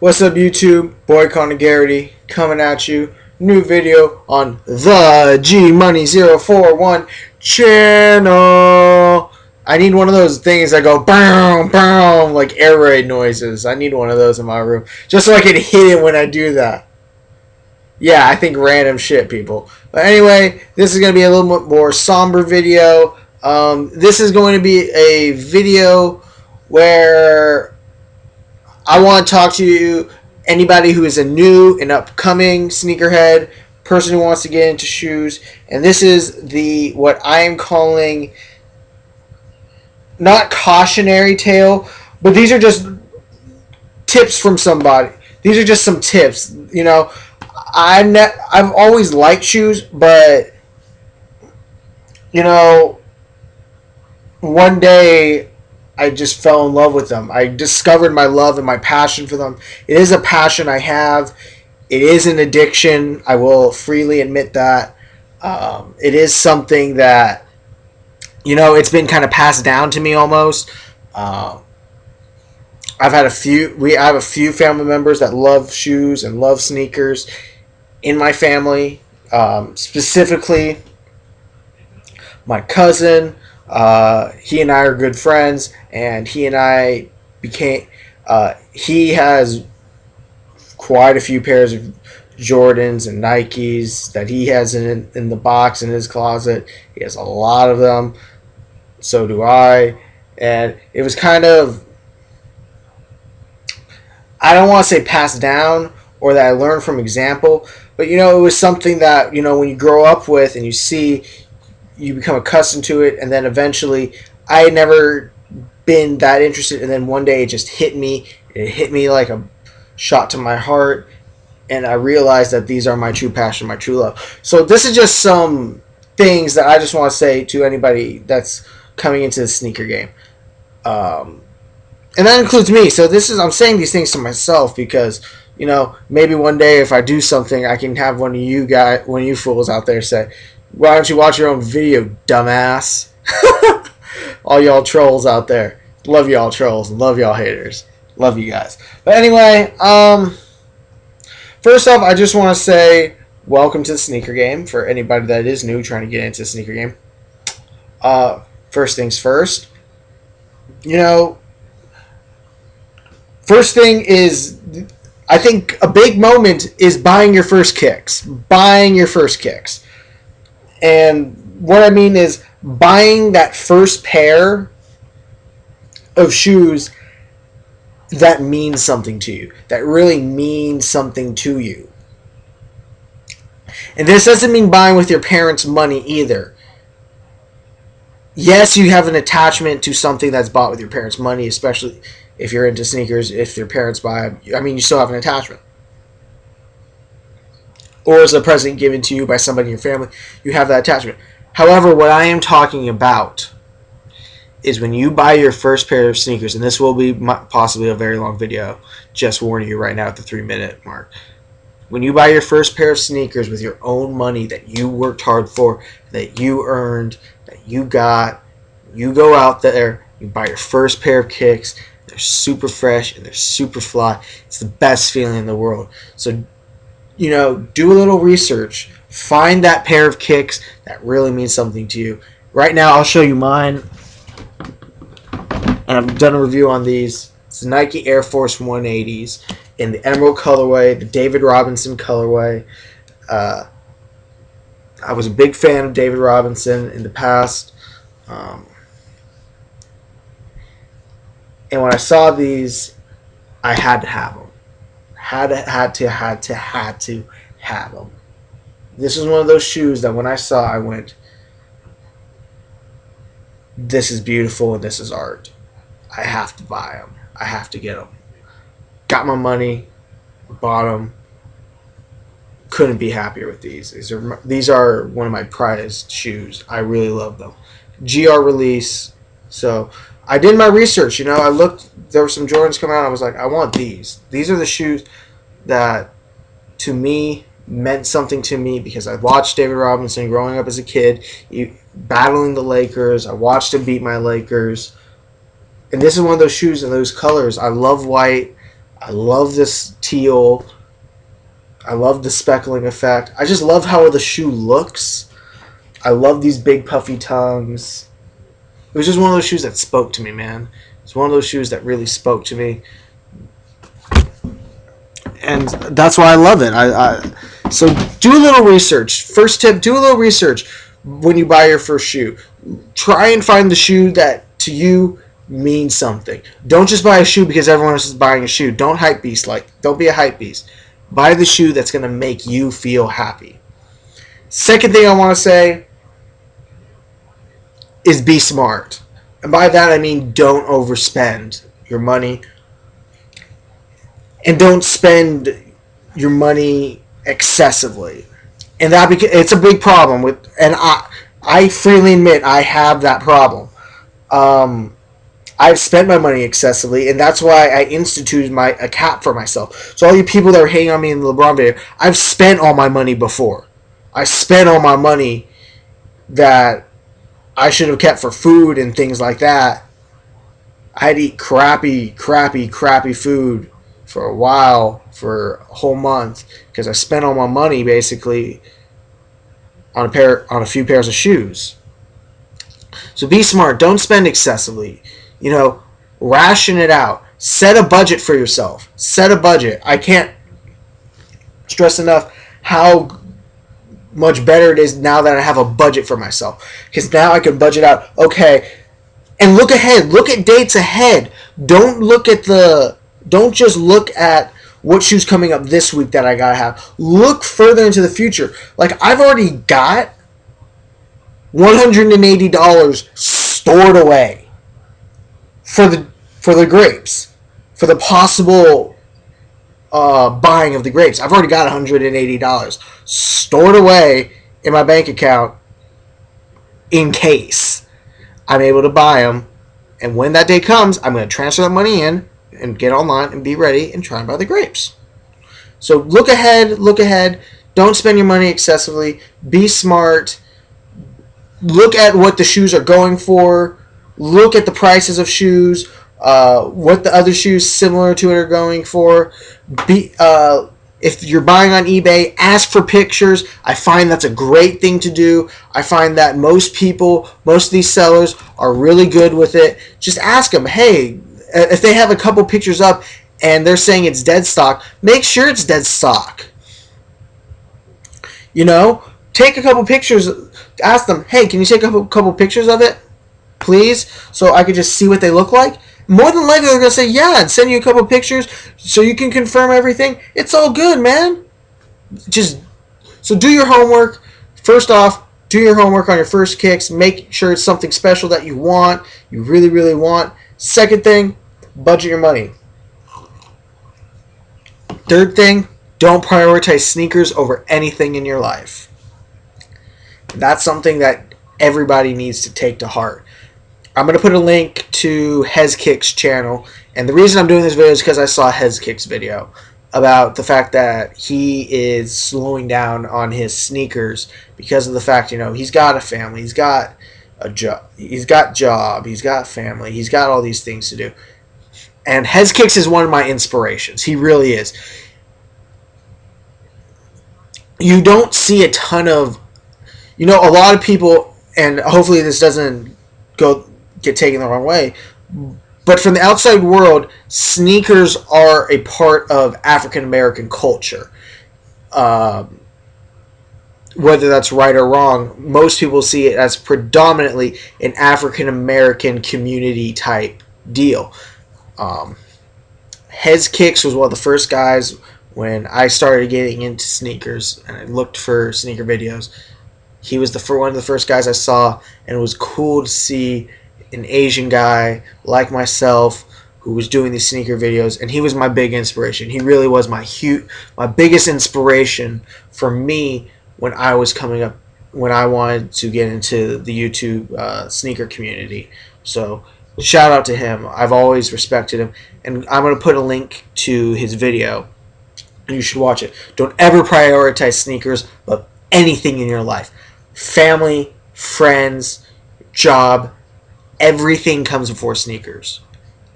What's up, YouTube? Boy Connor Garrity coming at you. New video on the G Money 041 channel. I need one of those things that go boom, boom, like air raid noises. I need one of those in my room just so I can hit it when I do that. Yeah, I think random shit, people. But anyway, this is going to be a little bit more somber video. This is going to be a video where I want to talk to you, anybody who is a new and upcoming sneakerhead, person who wants to get into shoes, and this is the what I am calling not cautionary tale, but these are just tips from somebody. These are just some tips. You know, I've always liked shoes, but you know, one day I just fell in love with them. I discovered my love and my passion for them. It is a passion I have. It is an addiction. I will freely admit that. It is something that, you know, it's been kind of passed down to me almost. I have a few family members that love shoes and love sneakers in my family. Specifically, my cousin. He and I are good friends, and he and I became. He has quite a few pairs of Jordans and Nikes that he has in the box in his closet. He has a lot of them. So do I, and it was kind of, I don't want to say passed down or that I learned from example, but you know, it was something that, you know, when you grow up with and you see, you become accustomed to it, and then eventually I had never been that interested, and then one day it just hit me. It hit me like a shot to my heart, and I realized that these are my true passion, my true love. So this is just some things that I just want to say to anybody that's coming into the sneaker game. And that includes me. So I'm saying these things to myself because, you know, maybe one day if I do something, I can have one of you fools out there say, "Why don't you watch your own video, dumbass?" All y'all trolls out there. Love y'all trolls and love y'all haters. Love you guys. But anyway, first off, I just want to say welcome to the sneaker game for anybody that is new trying to get into the sneaker game. First things first. You know, first thing is, I think a big moment is buying your first kicks. Buying your first kicks. And what I mean is buying that first pair of shoes that means something to you, that really means something to you. And this doesn't mean buying with your parents' money either. Yes, you have an attachment to something that's bought with your parents' money, especially if you're into sneakers. If your parents buy, I mean, you still have an attachment. Or as a present given to you by somebody in your family, you have that attachment. However, what I am talking about is when you buy your first pair of sneakers, and this will be possibly a very long video, just warning you right now at the 3-minute mark. When you buy your first pair of sneakers with your own money that you worked hard for, that you earned, that you got, you go out there, you buy your first pair of kicks, they're super fresh and they're super fly. It's the best feeling in the world. So, you know, do a little research. Find that pair of kicks that really means something to you. Right now, I'll show you mine. And I've done a review on these. It's the Nike Air Force 180s in the Emerald colorway, the David Robinson colorway. I was a big fan of David Robinson in the past. And when I saw these, I had to have them. Had to have them. This was one of those shoes that when I saw, I went, this is beautiful and this is art. I have to buy them. I have to get them. Got my money, bought them. Couldn't be happier with these. These are one of my prized shoes. I really love them. GR release. So I did my research. You know, I looked. There were some Jordans coming out. I was like, I want these. These are the shoes that, to me, meant something to me because I watched David Robinson growing up as a kid, battling the Lakers. I watched him beat my Lakers. And this is one of those shoes in those colors. I love white. I love this teal. I love the speckling effect. I just love how the shoe looks. I love these big puffy tongues. It was just one of those shoes that spoke to me, man. It's one of those shoes that really spoke to me, and that's why I love it. So do a little research. First tip: do a little research when you buy your first shoe. Try and find the shoe that to you means something. Don't just buy a shoe because everyone else is buying a shoe. Don't hype beast. Don't be a hype beast. Buy the shoe that's gonna make you feel happy. Second thing I want to say is be smart. And by that I mean don't overspend your money. And don't spend your money excessively. And that it's a big problem with, and I freely admit I have that problem. I've spent my money excessively, and that's why I instituted a cap for myself. So all you people that are hating on me in the LeBron video, I've spent all my money before. I spent all my money that I should have kept for food and things like that. I'd eat crappy food for a while, for a whole month, because I spent all my money basically on a few pairs of shoes. So be smart. Don't spend excessively. Ration it out. Set a budget for yourself. Set a budget. I can't stress enough how much better it is now that I have a budget for myself. Because now I can budget out, okay, and look ahead. Look at dates ahead. Don't just look at what shoes coming up this week that I gotta have. Look further into the future. Like, I've already got $180 stored away for the grapes, for the possible buying of the grapes. I've already got $180 stored away in my bank account in case I'm able to buy them. And when that day comes, I'm going to transfer that money in and get online and be ready and try and buy the grapes. So look ahead. Don't spend your money excessively. Be smart. Look at what the shoes are going for. Look at the prices of shoes. What the other shoes similar to it are going for. If you're buying on eBay, ask for pictures. I find that's a great thing to do. I find that most of these sellers are really good with it. Just ask them, hey, if they have a couple pictures up and they're saying it's dead stock, make sure it's dead stock. Take a couple pictures. Ask them, hey, can you take a couple pictures of it, please, so I could just see what they look like? More than likely, they're going to say, yeah, and send you a couple pictures so you can confirm everything. It's all good, man. So do your homework. First off, do your homework on your first kicks. Make sure it's something special that you really, really want. Second thing, budget your money. Third thing, don't prioritize sneakers over anything in your life. That's something that everybody needs to take to heart. I'm going to put a link to Heskicks' channel, and the reason I'm doing this video is because I saw Heskicks' video about the fact that he is slowing down on his sneakers because of the fact, he's got a family, he's got a job, he's got family, he's got all these things to do. And Heskicks is one of my inspirations. He really is. You don't see a ton of, a lot of people, and hopefully this doesn't get taken the wrong way, but from the outside world, sneakers are a part of African American culture. Whether that's right or wrong, most people see it as predominantly an African American community type deal. Heskicks was one of the first guys when I started getting into sneakers and I looked for sneaker videos. He was one of the first guys I saw, and it was cool to see an Asian guy like myself who was doing these sneaker videos, and he was my big inspiration. He really was my biggest inspiration for me when I was coming up, when I wanted to get into the YouTube sneaker community. So shout out to him. I've always respected him, and I'm going to put a link to his video, and you should watch it. Don't ever prioritize sneakers above anything in your life. Family, friends, job, everything comes before sneakers.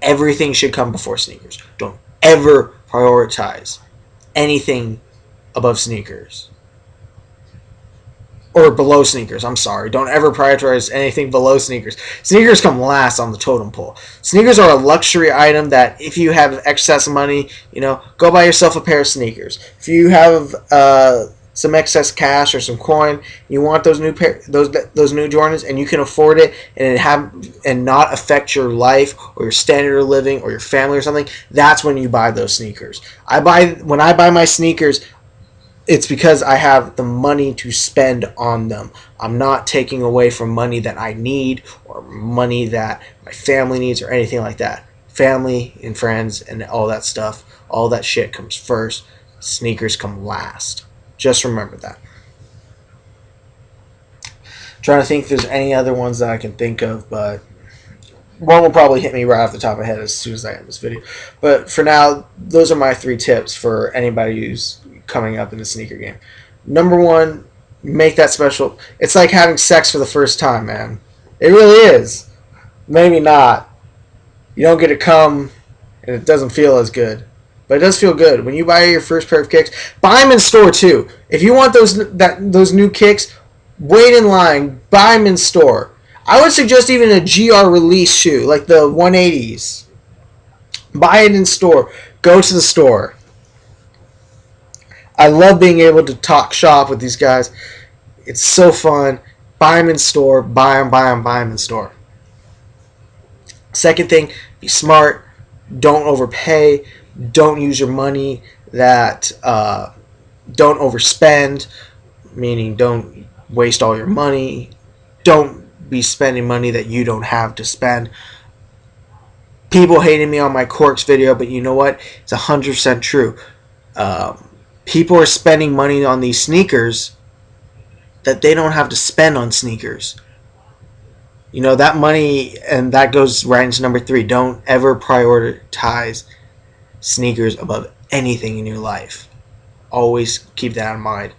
Everything should come before sneakers. Don't ever prioritize anything above sneakers. Or below sneakers, I'm sorry. Don't ever prioritize anything below sneakers. Sneakers come last on the totem pole. Sneakers are a luxury item that if you have excess money, go buy yourself a pair of sneakers. If you have some excess cash or some coin, you want those new those new Jordans, and you can afford it, and not affect your life or your standard of living or your family or something. That's when you buy those sneakers. When I buy my sneakers, it's because I have the money to spend on them. I'm not taking away from money that I need or money that my family needs or anything like that. Family and friends and all that stuff, all that shit comes first. Sneakers come last. Just remember that. I'm trying to think if there's any other ones that I can think of, but one will probably hit me right off the top of my head as soon as I end this video. But for now, those are my 3 tips for anybody who's coming up in the sneaker game. Number 1, make that special. It's like having sex for the first time, man. It really is. Maybe not. You don't get to come, and it doesn't feel as good. But it does feel good. When you buy your first pair of kicks, buy them in store too. If you want those new kicks, wait in line. Buy them in store. I would suggest even a GR release shoe, like the 180s. Buy it in store. Go to the store. I love being able to talk shop with these guys. It's so fun. Buy them in store. Buy them in store. Second thing, be smart. Don't overpay. Don't use your money don't overspend, meaning don't waste all your money. Don't be spending money that you don't have to spend. People hated me on my Corks video, but you know what? It's 100% true. People are spending money on these sneakers that they don't have to spend on sneakers. That money, and that goes right into number 3. Don't ever prioritize sneakers above anything in your life. Always keep that in mind.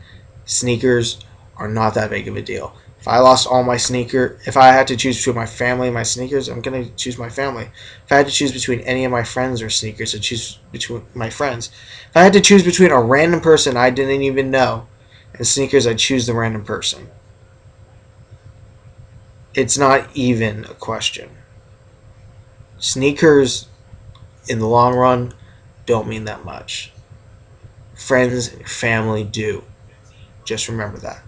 Sneakers are not that big of a deal. If I lost all my if I had to choose between my family and my sneakers, I'm going to choose my family. If I had to choose between any of my friends or sneakers, I'd choose between my friends. If I had to choose between a random person I didn't even know and sneakers, I'd choose the random person. It's not even a question. Sneakers, in the long run, don't mean that much. Friends and family do. Just remember that.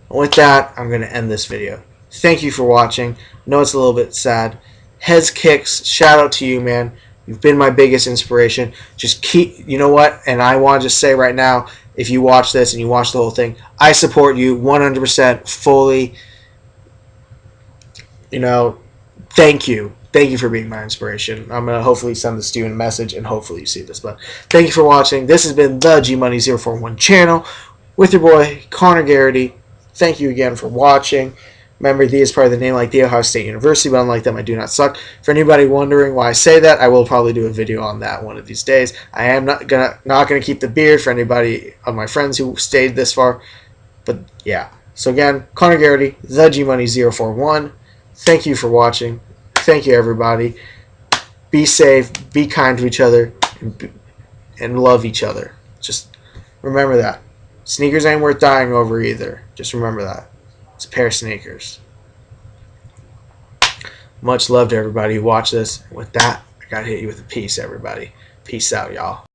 And with that, I'm going to end this video. Thank you for watching. I know it's a little bit sad. Heskicks, shout out to you, man. You've been my biggest inspiration. Just keep, you know what? And I want to just say right now, if you watch this and you watch the whole thing, I support you 100% fully. Thank you. Thank you for being my inspiration. I'm going to hopefully send this to you in a message, and hopefully you see this. But thank you for watching. This has been the GMoney041 channel with your boy, Connor Garrity. Thank you again for watching. Remember, the is part of the name like the Ohio State University, but unlike them, I do not suck. For anybody wondering why I say that, I will probably do a video on that one of these days. I am not gonna keep the beard for anybody of my friends who stayed this far. But yeah. So again, Connor Garrity, the GMoney041. Thank you for watching. Thank you, everybody. Be safe, be kind to each other, and love each other. Just remember that. Sneakers ain't worth dying over either. Just remember that. It's a pair of sneakers. Much love to everybody who watched this. With that, I gotta hit you with a peace, everybody. Peace out, y'all.